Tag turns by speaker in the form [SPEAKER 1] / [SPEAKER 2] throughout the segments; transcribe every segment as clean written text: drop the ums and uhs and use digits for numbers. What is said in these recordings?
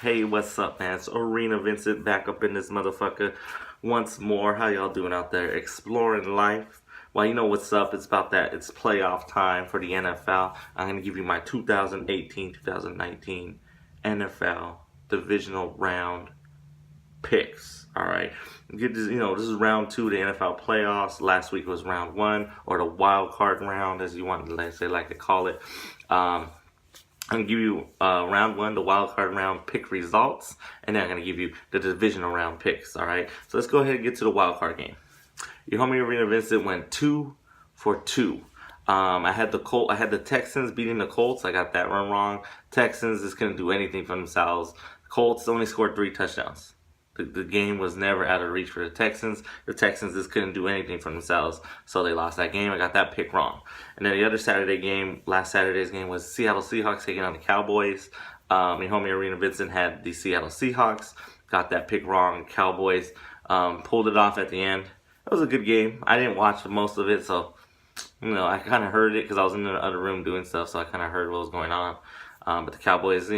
[SPEAKER 1] Hey, what's up, man? It's Arenavincent back up in this motherfucker once more. How y'all doing out there? Exploring life. Well, you know what's up. It's about that. It's playoff time for the NFL. I'm going to give you my 2018-2019 NFL Divisional Round picks. All right. Get this, this is round 2 of the NFL playoffs. Last week was round 1, or the wild card round, as you want to like to call it. I'm going to give you round 1, the wild card round pick results, and then I'm going to give you the divisional round picks, all right? So let's go ahead and get to the wild card game. Your homie Arenavincent went 2 for 2. I had the Texans beating the Colts. I got that one wrong. Texans just couldn't do anything for themselves. Colts only scored 3 touchdowns. The game was never out of reach for the Texans. The Texans just couldn't do anything for themselves, so they lost that game. I got that pick wrong. And then the other last Saturday's game was Seattle Seahawks taking on the Cowboys. My homie Arenavincent had the Seattle Seahawks. Got that pick wrong. Cowboys pulled it off at the end. It was a good game. I didn't watch most of it, so I kind of heard it because I was in the other room doing stuff, so I kind of heard what was going on. But the Cowboys,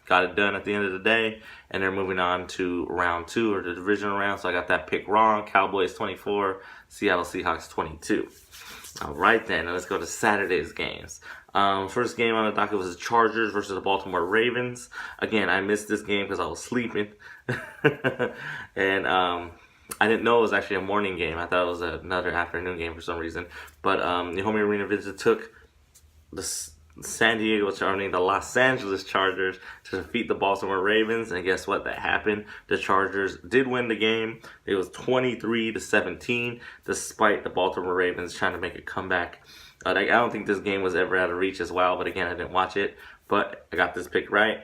[SPEAKER 1] got it done at the end of the day, and they're moving on to round 2, or the divisional round. So I got that pick wrong. Cowboys 24, Seattle Seahawks 22. All right, then. Now let's go to Saturday's games. First game on the docket was the Chargers versus the Baltimore Ravens. Again, I missed this game because I was sleeping. And I didn't know it was actually a morning game. I thought it was another afternoon game for some reason. But the homie Arenavincent took the the Los Angeles Chargers to defeat the Baltimore Ravens, and guess what? That happened. The Chargers did win the game. It was 23-17, despite the Baltimore Ravens trying to make a comeback. I don't think this game was ever out of reach as well, but again, I didn't watch it. But I got this pick right.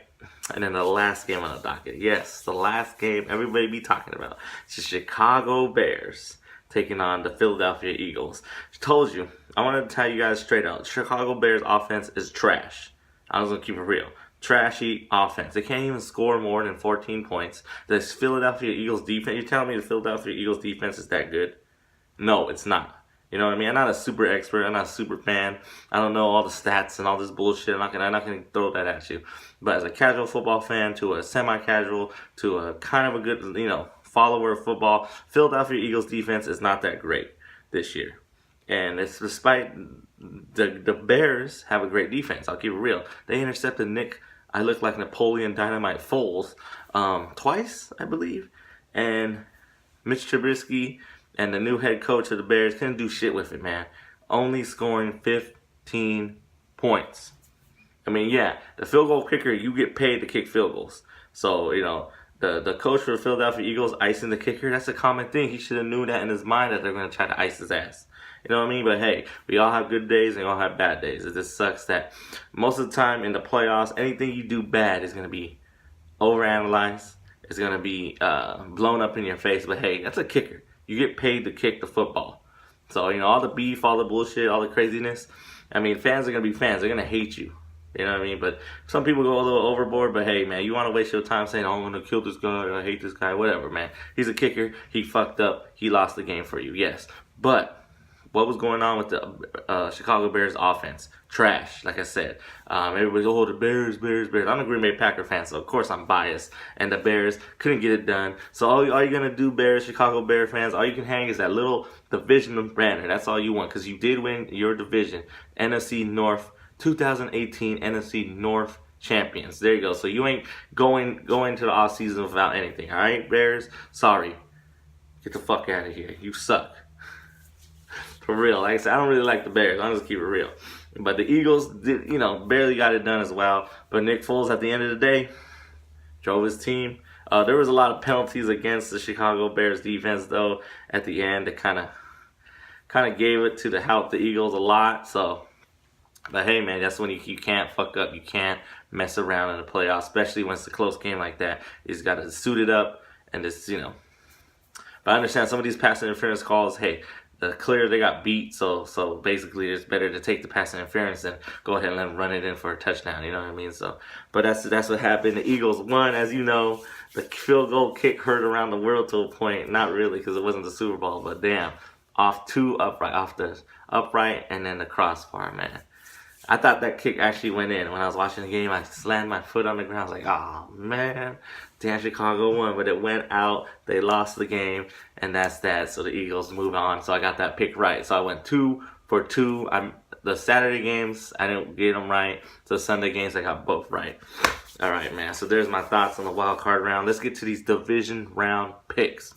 [SPEAKER 1] And then the last game on the docket. Yes, the last game everybody be talking about. It's the Chicago Bears taking on the Philadelphia Eagles. I told you, I want to tell you guys straight out, Chicago Bears offense is trash. I was going to keep it real. Trashy offense. They can't even score more than 14 points. This Philadelphia Eagles defense, you're telling me the Philadelphia Eagles defense is that good? No, it's not. You know what I mean? I'm not a super expert. I'm not a super fan. I don't know all the stats and all this bullshit. I'm not gonna throw that at you. But as a casual football fan to a semi-casual to a kind of a good, follower of football, Philadelphia Eagles defense is not that great this year. And it's despite the Bears have a great defense. I'll keep it real. They intercepted I look like Napoleon Dynamite Foles twice, I believe. And Mitch Trubisky and the new head coach of the Bears couldn't do shit with it, man. Only scoring 15 points. I mean, yeah, the field goal kicker, you get paid to kick field goals. So, the coach for the Philadelphia Eagles icing the kicker, that's a common thing. He should have knew that in his mind that they're going to try to ice his ass. You know what I mean? But hey, we all have good days and we all have bad days. It just sucks that most of the time in the playoffs, anything you do bad is going to be overanalyzed. It's going to be blown up in your face. But hey, that's a kicker. You get paid to kick the football. So, all the beef, all the bullshit, all the craziness. I mean, fans are going to be fans. They're going to hate you. You know what I mean? But some people go a little overboard. But hey, man, you want to waste your time saying, oh, I'm going to kill this guy, or I hate this guy, whatever, man. He's a kicker. He fucked up. He lost the game for you. Yes. But what was going on with the Chicago Bears offense? Trash, like I said. Everybody's, the Bears. I'm a Green Bay Packer fan, so of course I'm biased. And the Bears couldn't get it done. So all you're going to do, Chicago Bears fans, all you can hang is that little division banner. That's all you want, because you did win your division. NFC North, 2018 NFC North champions. There you go. So you ain't going to the offseason without anything. All right, Bears? Sorry. Get the fuck out of here. You suck. For real. Like I said, I don't really like the Bears. I'll just keep it real. But the Eagles did, barely got it done as well. But Nick Foles, at the end of the day, drove his team. There was a lot of penalties against the Chicago Bears defense, though, at the end. That kind of gave it to help the Eagles a lot. So, but hey, man, that's when you can't fuck up. You can't mess around in the playoffs, especially when it's a close game like that. You just got to suit it up and just, But I understand some of these pass interference calls, hey, clear they got beat, so basically it's better to take the pass interference than go ahead and let them run it in for a touchdown. You know what I mean? So, but that's what happened. The Eagles won, as you know. The field goal kick hurt around the world to a point. Not really, because it wasn't the Super Bowl, but damn, off the upright and then the crossbar, man. I thought that kick actually went in. When I was watching the game, I slammed my foot on the ground. I was like, oh, man. Damn, Chicago won. But it went out. They lost the game. And that's that. So the Eagles move on. So I got that pick right. So I went 2 for 2. The Saturday games, I didn't get them right. The Sunday games, I got both right. All right, man. So there's my thoughts on the wild card round. Let's get to these division round picks.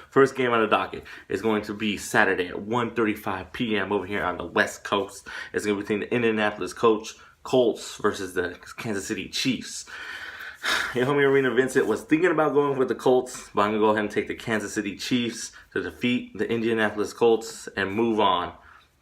[SPEAKER 1] First game on the docket is going to be Saturday at 1:35 p.m. over here on the West Coast. It's going to be between the Indianapolis Colts versus the Kansas City Chiefs. Your homie Arenavincent was thinking about going with the Colts, but I'm going to go ahead and take the Kansas City Chiefs to defeat the Indianapolis Colts and move on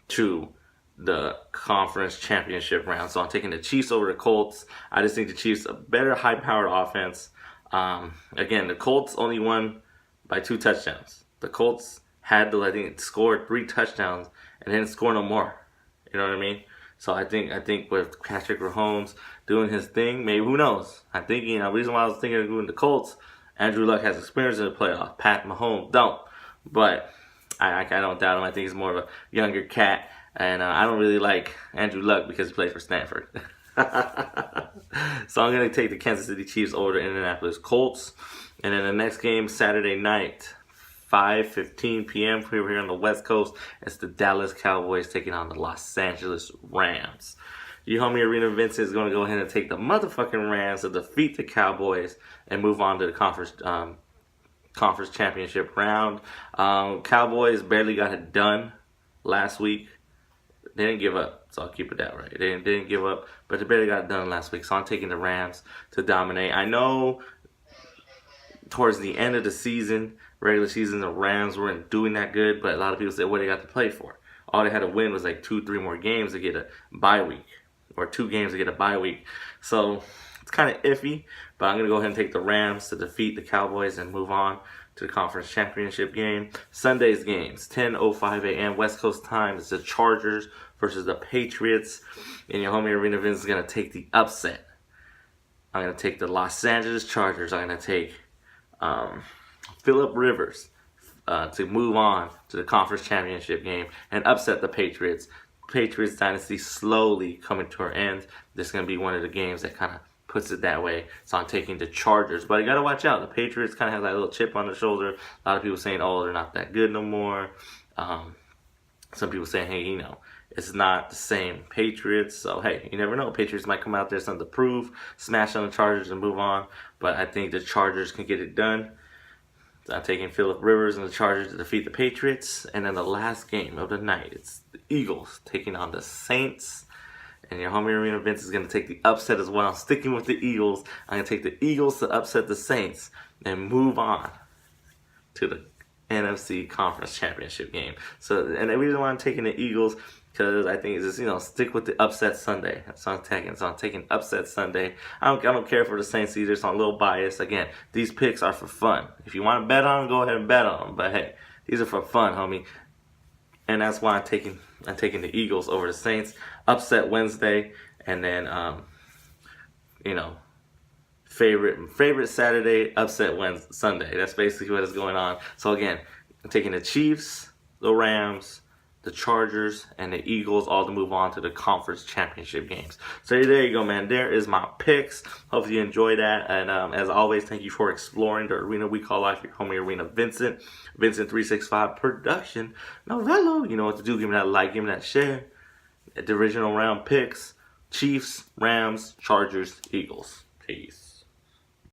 [SPEAKER 1] to the conference championship round. So I'm taking the Chiefs over the Colts. I just think the Chiefs a better high-powered offense. Again, the Colts only won by 2 touchdowns. The Colts had to, I think, score 3 touchdowns and didn't score no more. You know what I mean? So I think with Patrick Mahomes doing his thing, maybe, who knows? I'm thinking, the reason why I was thinking of doing the Colts, Andrew Luck has experience in the playoffs. Pat Mahomes don't. But I don't doubt him. I think he's more of a younger cat. And I don't really like Andrew Luck because he plays for Stanford. So I'm going to take the Kansas City Chiefs over the Indianapolis Colts. And then the next game, Saturday night, 5:15 p.m. here on the West Coast, it's the Dallas Cowboys taking on the Los Angeles Rams. Your homie Arenavincent is going to go ahead and take the motherfucking Rams to defeat the Cowboys and move on to the conference championship round. Cowboys barely got it done last week. They didn't give up, so I'll keep it that right. They didn't give up, but they barely got it done last week. So I'm taking the Rams to dominate. I know towards the end of the season, regular season, the Rams weren't doing that good, but a lot of people said, what they got to play for? All they had to win was like 2-3 more games to get a bye week, or 2 games to get a bye week. So it's kind of iffy, but I'm going to go ahead and take the Rams to defeat the Cowboys and move on to the conference championship game. Sunday's games, 10:05 a.m. West Coast time. It's the Chargers versus the Patriots. And your homie Arenavincent is going to take the upset. I'm going to take the Los Angeles Chargers. I'm going to take Phillip Rivers to move on to the conference championship game and upset the Patriots. Patriots dynasty slowly coming to an end. This is going to be one of the games that kind of puts it that way. So I'm taking the Chargers. But you got to watch out. The Patriots kind of have that little chip on their shoulder. A lot of people saying, oh, they're not that good no more. Some people saying, hey, it's not the same Patriots. So, hey, you never know. Patriots might come out there, something to prove, smash on the Chargers and move on. But I think the Chargers can get it done. So I'm taking Phillip Rivers and the Chargers to defeat the Patriots. And then the last game of the night, it's the Eagles taking on the Saints. And your homie Arenavincent is going to take the upset as well. I'm sticking with the Eagles. I'm going to take the Eagles to upset the Saints and move on to the NFC Conference Championship game. So, and the reason why I'm taking the Eagles, because I think it's just, stick with the upset Sunday. That's what I'm taking. So I'm taking upset Sunday. I don't care for the Saints either, so I'm a little biased. Again, these picks are for fun. If you want to bet on them, go ahead and bet on them. But hey, these are for fun, homie. And that's why I'm taking the Eagles over the Saints. Upset Wednesday, and then favorite Saturday, upset Wednesday, Sunday. That's basically what is going on. So again, I'm taking the Chiefs, the Rams, the Chargers, and the Eagles all to move on to the conference championship games. So there you go, man. There is my picks. Hope you enjoy that. And as always, thank you for exploring the arena we call life. Your homie Arenavincent, Vincent365 production. Novello, you know what to do. Give me that like, give me that share. Divisional round picks: Chiefs, Rams, Chargers, Eagles. Peace.